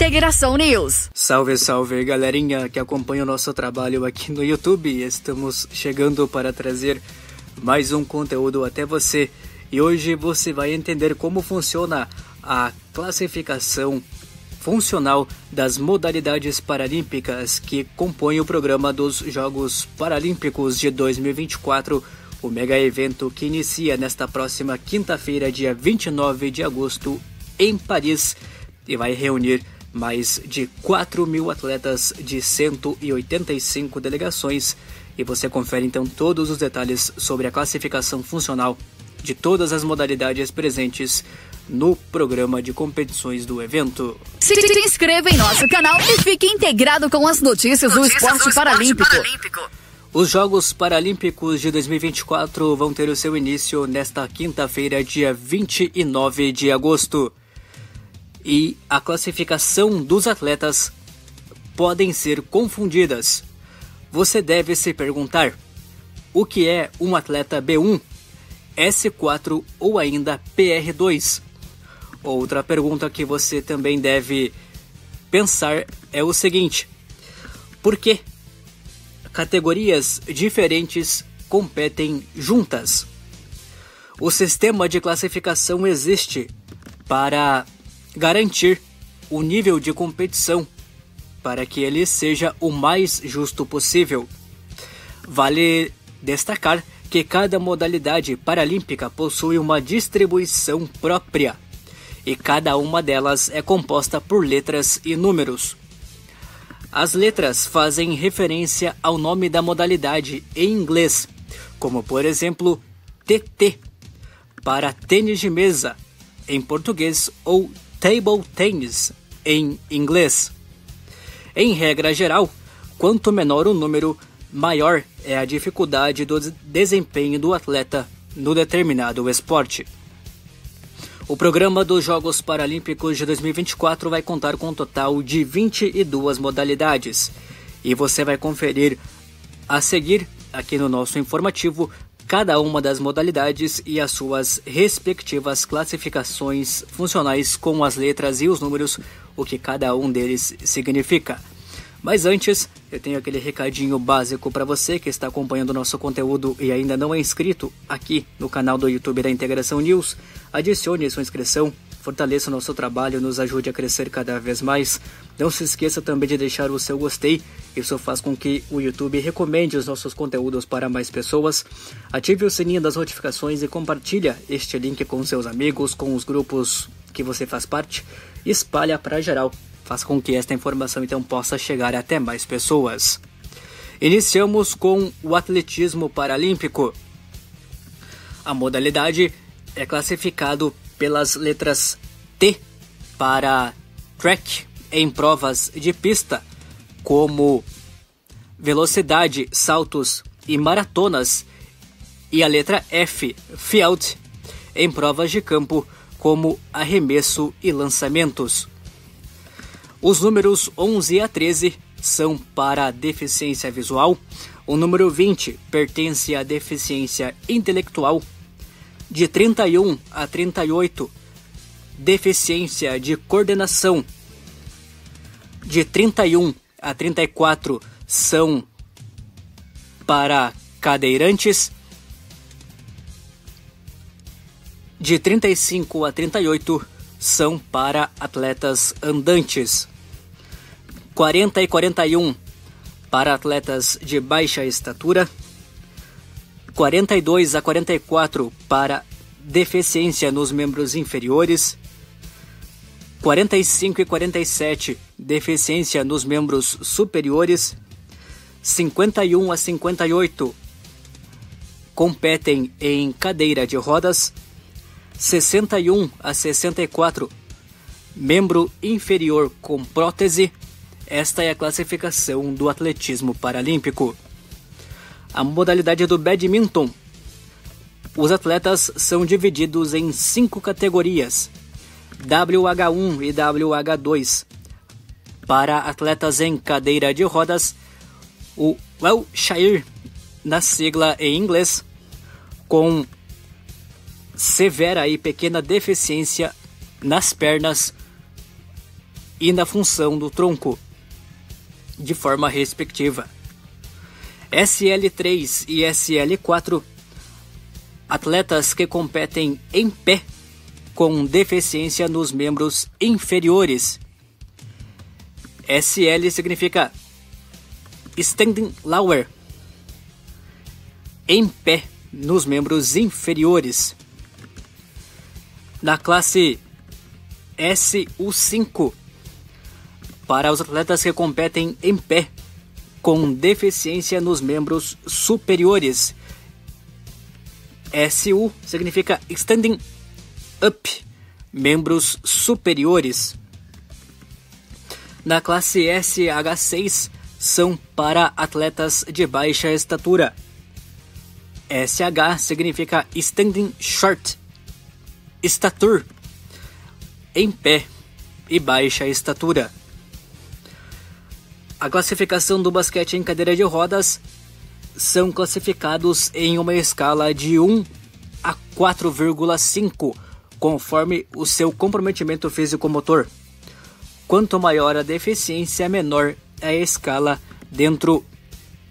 Integração News. Salve, salve, galerinha que acompanha o nosso trabalho aqui no YouTube. Estamos chegando para trazer mais um conteúdo até você. E hoje você vai entender como funciona a classificação funcional das modalidades paralímpicas que compõem o programa dos Jogos Paralímpicos de 2024, o mega evento que inicia nesta próxima quinta-feira, dia 29 de agosto, em Paris, e vai reunir mais de 4.000 atletas de 185 delegações. E você confere então todos os detalhes sobre a classificação funcional de todas as modalidades presentes no programa de competições do evento. Se inscreva em nosso canal e fique integrado com as notícias do esporte paralímpico. Os Jogos Paralímpicos de 2024 vão ter o seu início nesta quinta-feira, dia 29 de agosto. E a classificação dos atletas podem ser confundidas. Você deve se perguntar: o que é um atleta B1, S4 ou ainda PR2? Outra pergunta que você também deve pensar é o seguinte: por que categorias diferentes competem juntas? O sistema de classificação existe para garantir o nível de competição, para que ele seja o mais justo possível. Vale destacar que cada modalidade paralímpica possui uma distribuição própria e cada uma delas é composta por letras e números. As letras fazem referência ao nome da modalidade em inglês, como por exemplo TT para tênis de mesa em português ou table tennis em inglês. Em regra geral, quanto menor o número, maior é a dificuldade do desempenho do atleta no determinado esporte. O programa dos Jogos Paralímpicos de 2024 vai contar com um total de 22 modalidades. E você vai conferir a seguir, aqui no nosso informativo, cada uma das modalidades e as suas respectivas classificações funcionais com as letras e os números, o que cada um deles significa. Mas antes, eu tenho aquele recadinho básico para você que está acompanhando o nosso conteúdo e ainda não é inscrito aqui no canal do YouTube da Integração News. Adicione sua inscrição, fortaleça o nosso trabalho, nos ajude a crescer cada vez mais. Não se esqueça também de deixar o seu gostei, isso faz com que o YouTube recomende os nossos conteúdos para mais pessoas. Ative o sininho das notificações e compartilha este link com seus amigos, com os grupos que você faz parte. Espalha para geral. Faz com que esta informação então possa chegar até mais pessoas. Iniciamos com o atletismo paralímpico. A modalidade é classificado pelas letras T para track em provas de pista, como velocidade, saltos e maratonas, e a letra F, field, em provas de campo, como arremesso e lançamentos. Os números 11 a 13 são para deficiência visual, o número 20 pertence à deficiência intelectual, de 31 a 38, deficiência de coordenação, de 31 a 34 são para cadeirantes, de 35 a 38 são para atletas andantes, 40 e 41 para atletas de baixa estatura, 42 a 44 para deficiência nos membros inferiores, 45 e 47 deficiência nos membros superiores, 51 a 58 competem em cadeira de rodas, 61 a 64 membro inferior com prótese. Esta é a classificação do atletismo paralímpico. A modalidade do badminton. Os atletas são divididos em 5 categorias: WH1 e WH2. Para atletas em cadeira de rodas, o Wheelchair, na sigla em inglês, com severa e pequena deficiência nas pernas, e na função do tronco, de forma respectiva. SL3 e SL4, atletas que competem em pé com deficiência nos membros inferiores. SL significa Standing Lower, em pé nos membros inferiores. Na classe SU5, para os atletas que competem em pé com deficiência nos membros superiores. SU significa Standing Up, membros superiores. Na classe SH6, são para atletas de baixa estatura. SH significa Standing Short, Stature, em pé e baixa estatura. A classificação do basquete em cadeira de rodas são classificados em uma escala de 1 a 4,5, conforme o seu comprometimento físico-motor. Quanto maior a deficiência, menor é a escala dentro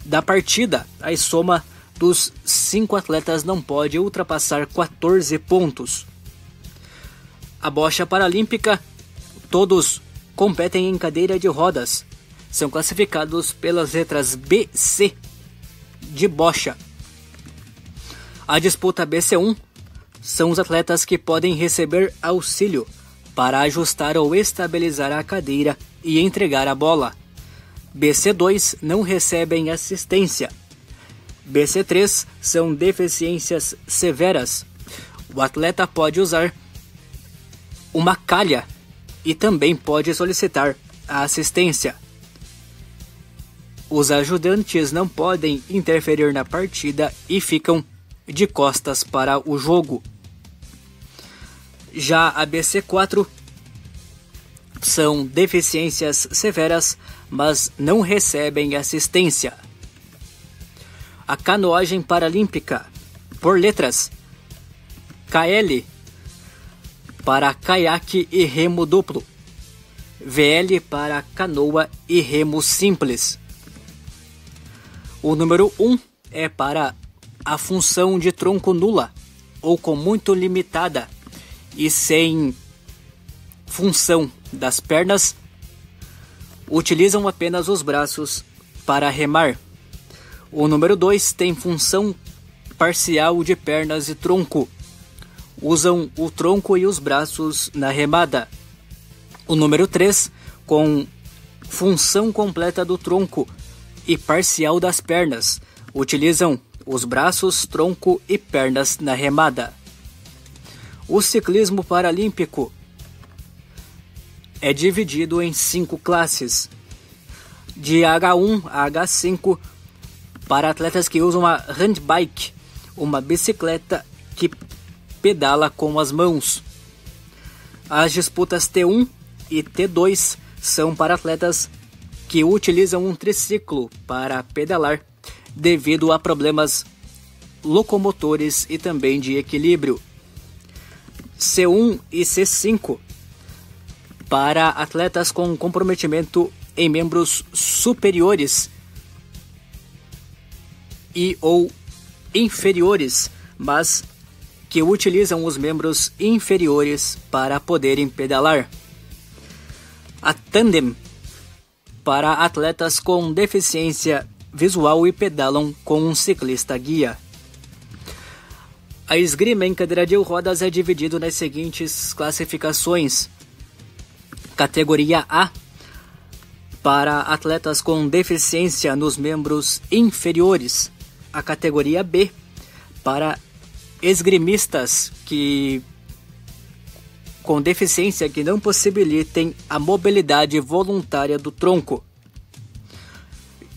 da partida. A soma dos 5 atletas não pode ultrapassar 14 pontos. A bocha paralímpica, todos competem em cadeira de rodas. São classificados pelas letras B, C de bocha. A disputa BC1 são os atletas que podem receber auxílio para ajustar ou estabilizar a cadeira e entregar a bola. BC2 não recebem assistência. BC3 são deficiências severas. O atleta pode usar uma calha e também pode solicitar a assistência. Os ajudantes não podem interferir na partida e ficam de costas para o jogo. Já a BC4 são deficiências severas, mas não recebem assistência. A canoagem paralímpica, por letras: KL para caiaque e remo duplo, VL para canoa e remo simples. O número 1 é para a função de tronco nula ou com muito limitada e sem função das pernas, utilizam apenas os braços para remar. O número 2 tem função parcial de pernas e tronco. Usam o tronco e os braços na remada. O número 3, com função completa do tronco e parcial das pernas, utilizam os braços, tronco e pernas na remada. O ciclismo paralímpico é dividido em 5 classes, de H1 a H5, para atletas que usam a handbike, uma bicicleta que pedala com as mãos. As disputas T1 e T2 são para atletas que utilizam um triciclo para pedalar devido a problemas locomotores e também de equilíbrio. C1 e C5 para atletas com comprometimento em membros superiores e ou inferiores, mas que utilizam os membros inferiores para poderem pedalar. A tandem para atletas com deficiência visual e pedalam com um ciclista guia. A esgrima em cadeira de rodas é dividido nas seguintes classificações: categoria A para atletas com deficiência nos membros inferiores, a categoria B para esgrimistas com deficiência que não possibilitem a mobilidade voluntária do tronco.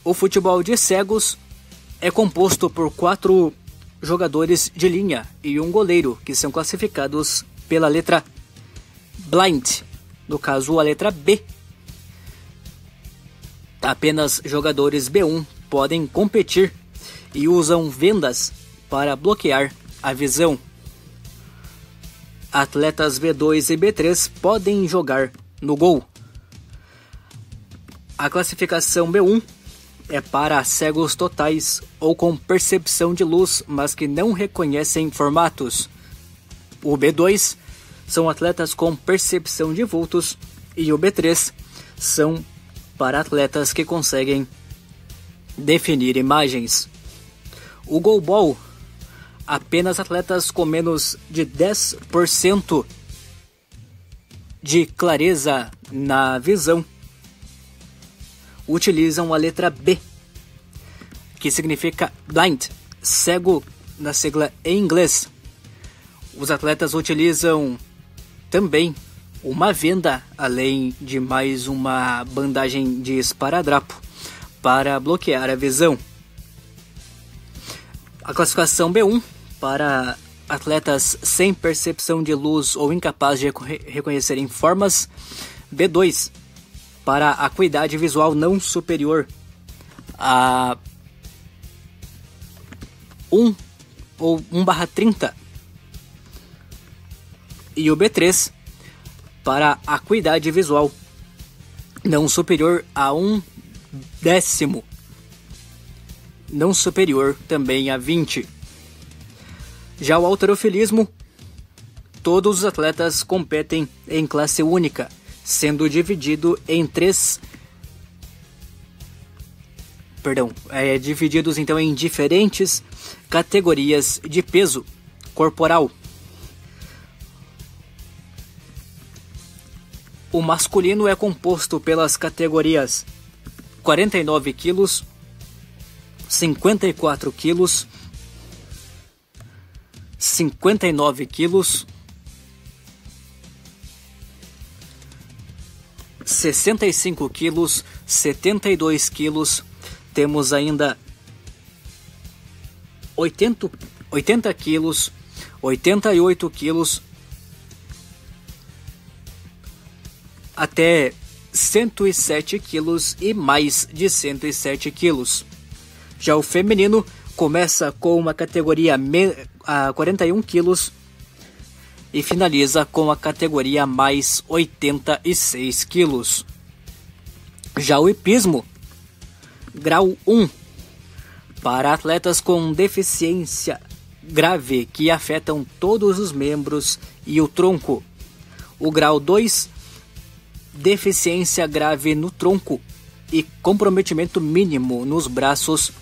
O futebol de cegos é composto por 4 jogadores de linha e um goleiro, que são classificados pela letra blind, no caso a letra B. Apenas jogadores B1 podem competir e usam vendas para bloquear a visão. Atletas B2 e B3 podem jogar no gol. A classificação B1 é para cegos totais ou com percepção de luz, mas que não reconhecem formatos. O B2 são atletas com percepção de vultos e o B3 são para atletas que conseguem definir imagens. O goalball, apenas atletas com menos de 10% de clareza na visão utilizam a letra B, que significa blind, cego na sigla em inglês. Os atletas utilizam também uma venda, além de mais uma bandagem de esparadrapo para bloquear a visão. A classificação B1 para atletas sem percepção de luz ou incapazes de reconhecerem formas. B2 para acuidade visual não superior a 1 ou 1/30. E o B3 para acuidade visual não superior a 1/10, não superior também a 20. Já o halterofilismo, todos os atletas competem em classe única, sendo divididos então em diferentes categorias de peso corporal. O masculino é composto pelas categorias 49 quilos, 54 quilos, 59 quilos, 65 quilos, 72 quilos, temos ainda 80 quilos, 88 quilos, até 107 quilos e mais de 107 quilos. Já o feminino começa com uma categoria a 41 quilos e finaliza com a categoria mais 86 quilos. Já o hipismo, grau 1, para atletas com deficiência grave que afetam todos os membros e o tronco. O grau 2, deficiência grave no tronco e comprometimento mínimo nos braços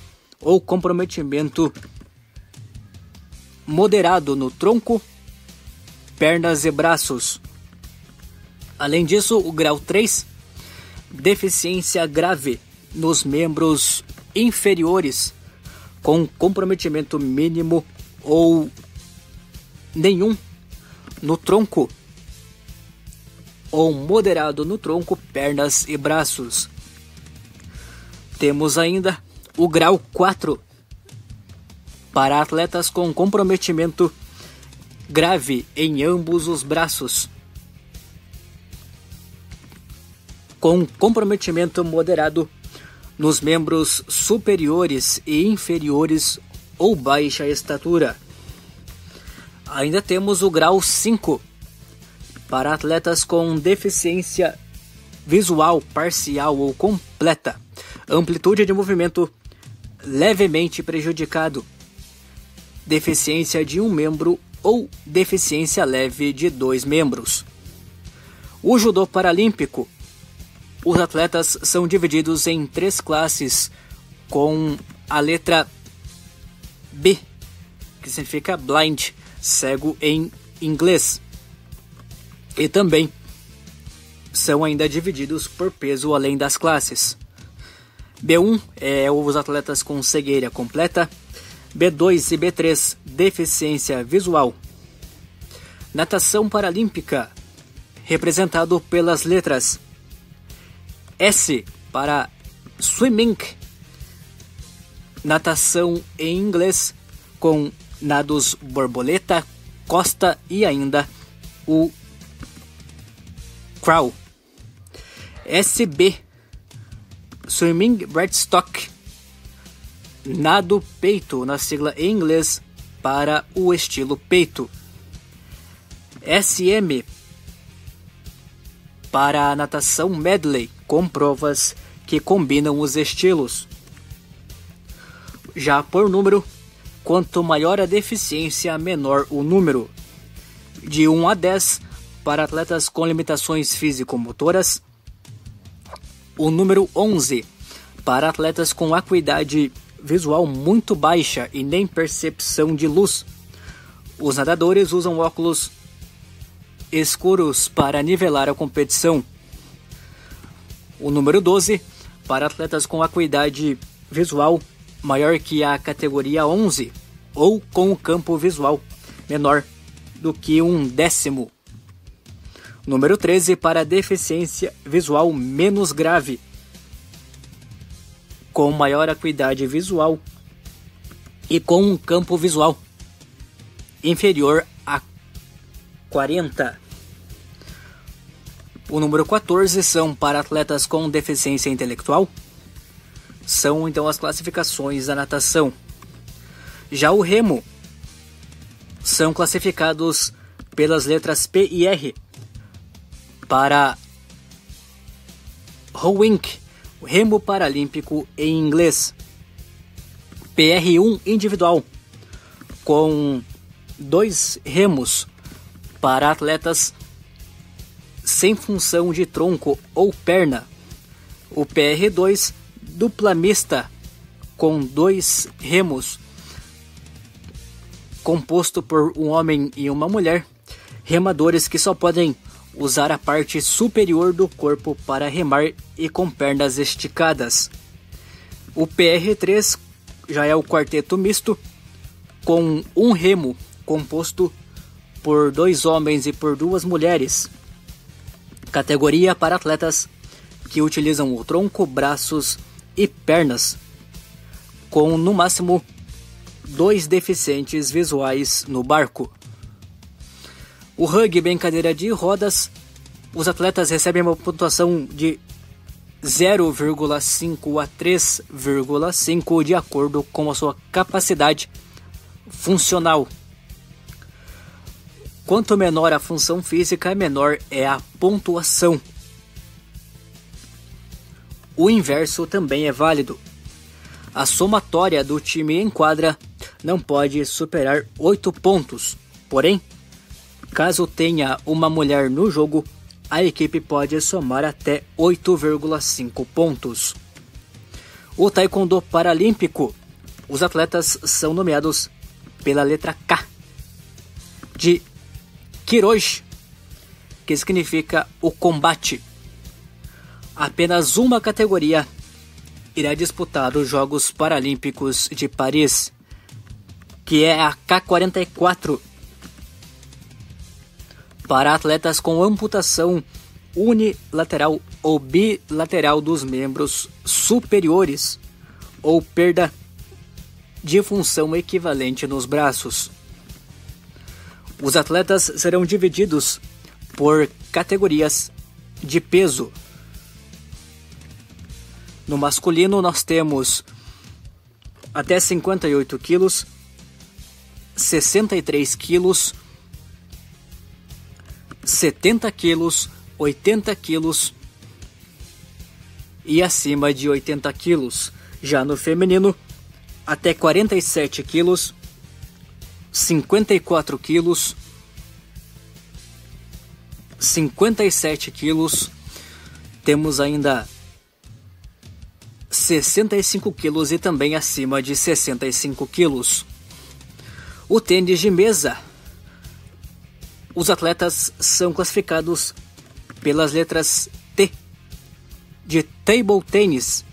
ou comprometimento moderado no tronco, pernas e braços. Além disso, o grau 3, deficiência grave nos membros inferiores com comprometimento mínimo ou nenhum no tronco ou moderado no tronco, pernas e braços. Temos ainda o grau 4 para atletas com comprometimento grave em ambos os braços, com comprometimento moderado nos membros superiores e inferiores ou baixa estatura. Ainda temos o grau 5 para atletas com deficiência visual parcial ou completa, amplitude de movimento levemente prejudicado, deficiência de um membro ou deficiência leve de 2 membros. O judô paralímpico, os atletas são divididos em 3 classes com a letra B, que significa blind, cego em inglês. E também são ainda divididos por peso além das classes. B1 é os atletas com cegueira completa, B2 e B3, deficiência visual. Natação paralímpica, representado pelas letras S para swimming, natação em inglês, com nados borboleta, costa e ainda o crawl. SB, swimming breaststroke, nado peito, na sigla em inglês, para o estilo peito. SM, para a natação medley, com provas que combinam os estilos. Já por número, quanto maior a deficiência, menor o número. De 1 a 10, para atletas com limitações físico-motoras. O número 11, para atletas com acuidade visual muito baixa e nem percepção de luz. Os nadadores usam óculos escuros para nivelar a competição. O número 12, para atletas com acuidade visual maior que a categoria 11 ou com o campo visual menor do que 1/10. Número 13, para deficiência visual menos grave, com maior acuidade visual e com um campo visual inferior a 40. O número 14 são para atletas com deficiência intelectual. São então as classificações da natação. Já o remo são classificados pelas letras P e R. Para rowing, remo paralímpico em inglês. PR1 individual, com 2 remos para atletas sem função de tronco ou perna. O PR2 dupla mista, com 2 remos, composto por um homem e uma mulher, remadores que só podem usar a parte superior do corpo para remar e com pernas esticadas. O PR3 já é o quarteto misto, com um remo composto por 2 homens e por 2 mulheres. Categoria para atletas que utilizam o tronco, braços e pernas, com no máximo 2 deficientes visuais no barco. O rugby em cadeira de rodas, os atletas recebem uma pontuação de 0,5 a 3,5 de acordo com a sua capacidade funcional. Quanto menor a função física, menor é a pontuação. O inverso também é válido. A somatória do time em quadra não pode superar 8 pontos. Porém, caso tenha uma mulher no jogo, a equipe pode somar até 8,5 pontos. O taekwondo paralímpico, os atletas são nomeados pela letra K, de Kiroshi, que significa o combate. Apenas uma categoria irá disputar os Jogos Paralímpicos de Paris, que é a K44, para atletas com amputação unilateral ou bilateral dos membros superiores ou perda de função equivalente nos braços. Os atletas serão divididos por categorias de peso. No masculino nós temos até 58 quilos, 63 quilos, 70 quilos, 80 quilos e acima de 80 quilos. Já no feminino, até 47 quilos, 54 quilos, 57 quilos, temos ainda 65 quilos e também acima de 65 quilos. O tênis de mesa, os atletas são classificados pelas letras T, de table tennis,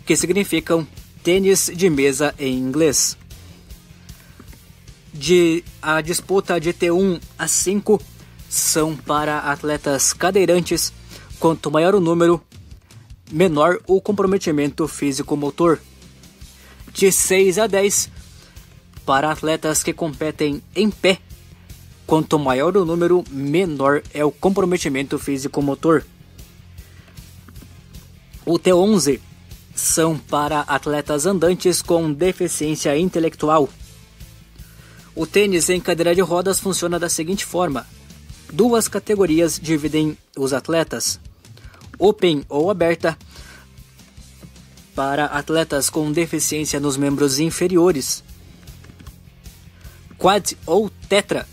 que significam tênis de mesa em inglês. A disputa de T1 a 5 são para atletas cadeirantes. Quanto maior o número, menor o comprometimento físico-motor. De 6 a 10 para atletas que competem em pé. Quanto maior o número, menor é o comprometimento físico-motor. O T11 são para atletas andantes com deficiência intelectual. O tênis em cadeira de rodas funciona da seguinte forma: 2 categorias dividem os atletas: Open ou aberta, para atletas com deficiência nos membros inferiores. Quad ou tetra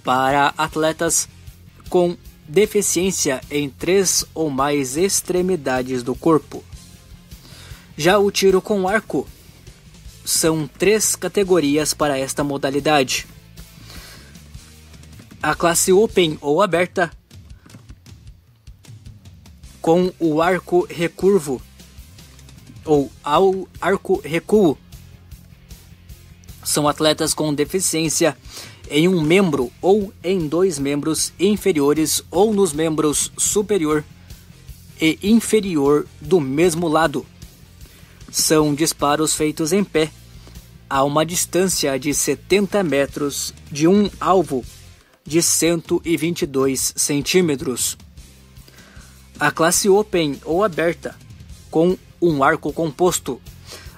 para atletas com deficiência em 3 ou mais extremidades do corpo. Já o tiro com arco, são 3 categorias para esta modalidade. A classe Open ou aberta, com o arco recurvo ou ao arco recuo, são atletas com deficiência em um membro ou em 2 membros inferiores ou nos membros superior e inferior do mesmo lado. São disparos feitos em pé a uma distância de 70 metros de um alvo de 122 centímetros. A classe Open ou aberta, com um arco composto,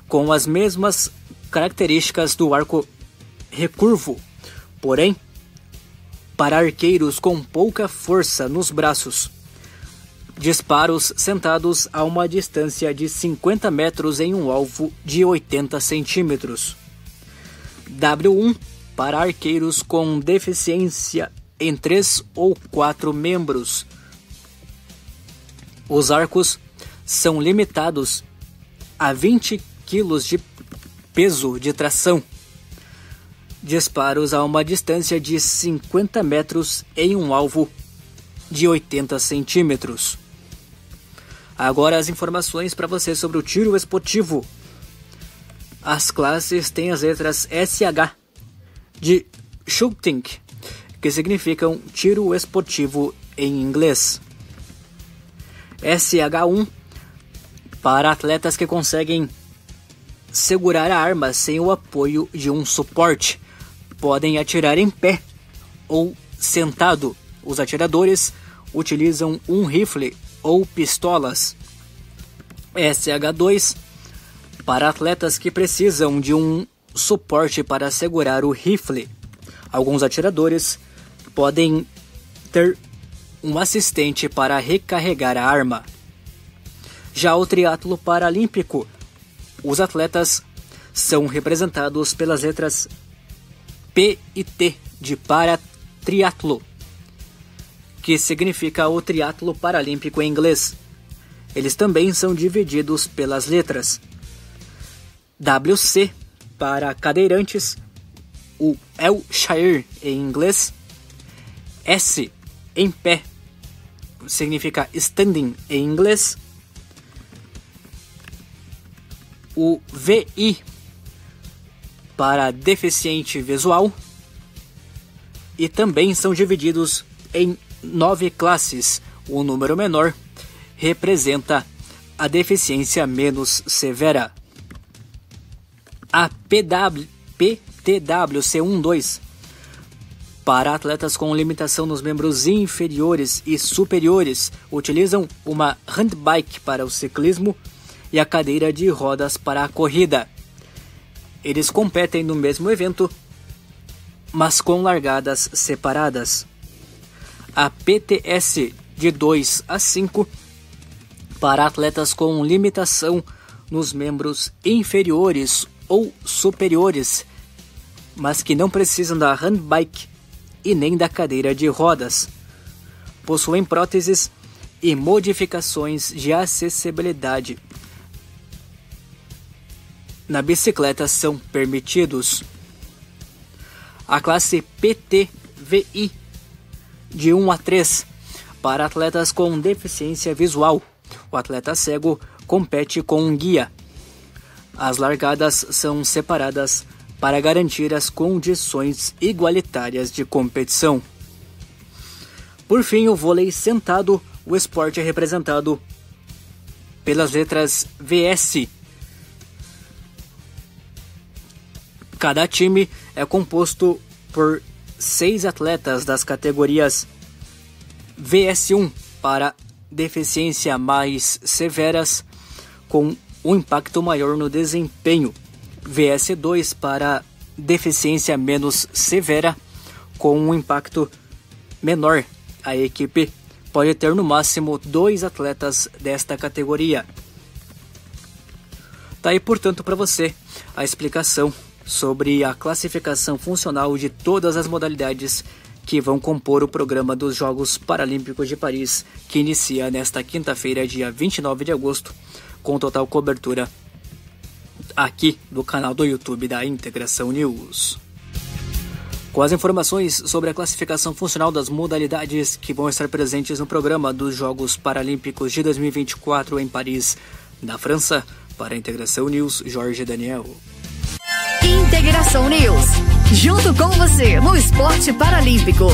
com as mesmas características do arco recurvo, porém, para arqueiros com pouca força nos braços. Disparos sentados a uma distância de 50 metros em um alvo de 80 centímetros. W1 para arqueiros com deficiência em 3 ou 4 membros. Os arcos são limitados a 20 kg de peso de tração. Disparos a uma distância de 50 metros em um alvo de 80 centímetros. Agora as informações para você sobre o tiro esportivo. As classes têm as letras SH de shooting, que significam tiro esportivo em inglês. SH1 para atletas que conseguem segurar a arma sem o apoio de um suporte. Podem atirar em pé ou sentado. Os atiradores utilizam um rifle ou pistolas. SH2 para atletas que precisam de um suporte para segurar o rifle. Alguns atiradores podem ter um assistente para recarregar a arma. Já o triatlo paralímpico, os atletas são representados pelas letras P e T de paratriatlo, que significa o triatlo paralímpico em inglês. Eles também são divididos pelas letras WC para cadeirantes, o L-Shire em inglês, S em pé, significa standing em inglês, o VI para deficiente visual, e também são divididos em 9 classes. O número menor representa a deficiência menos severa. A PTWC12 para atletas com limitação nos membros inferiores e superiores, utilizam uma handbike para o ciclismo e a cadeira de rodas para a corrida. Eles competem no mesmo evento, mas com largadas separadas. A PTS de 2 a 5 para atletas com limitação nos membros inferiores ou superiores, mas que não precisam da handbike e nem da cadeira de rodas. Possuem próteses e modificações de acessibilidade na bicicleta são permitidos. A classe PTVI de 1 a 3 para atletas com deficiência visual. O atleta cego compete com um guia. As largadas são separadas para garantir as condições igualitárias de competição. Por fim, o vôlei sentado. O esporte é representado pelas letras VS. Cada time é composto por 6 atletas das categorias VS1 para deficiência mais severas, com um impacto maior no desempenho. VS2 para deficiência menos severa, com um impacto menor. A equipe pode ter no máximo 2 atletas desta categoria. Tá aí, portanto, para você a explicação sobre a classificação funcional de todas as modalidades que vão compor o programa dos Jogos Paralímpicos de Paris, que inicia nesta quinta-feira, dia 29 de agosto, com total cobertura aqui do canal do YouTube da Integração News. Com as informações sobre a classificação funcional das modalidades que vão estar presentes no programa dos Jogos Paralímpicos de 2024 em Paris, na França, para a Integração News, Jorge Daniel. Integração News, junto com você no esporte paralímpico.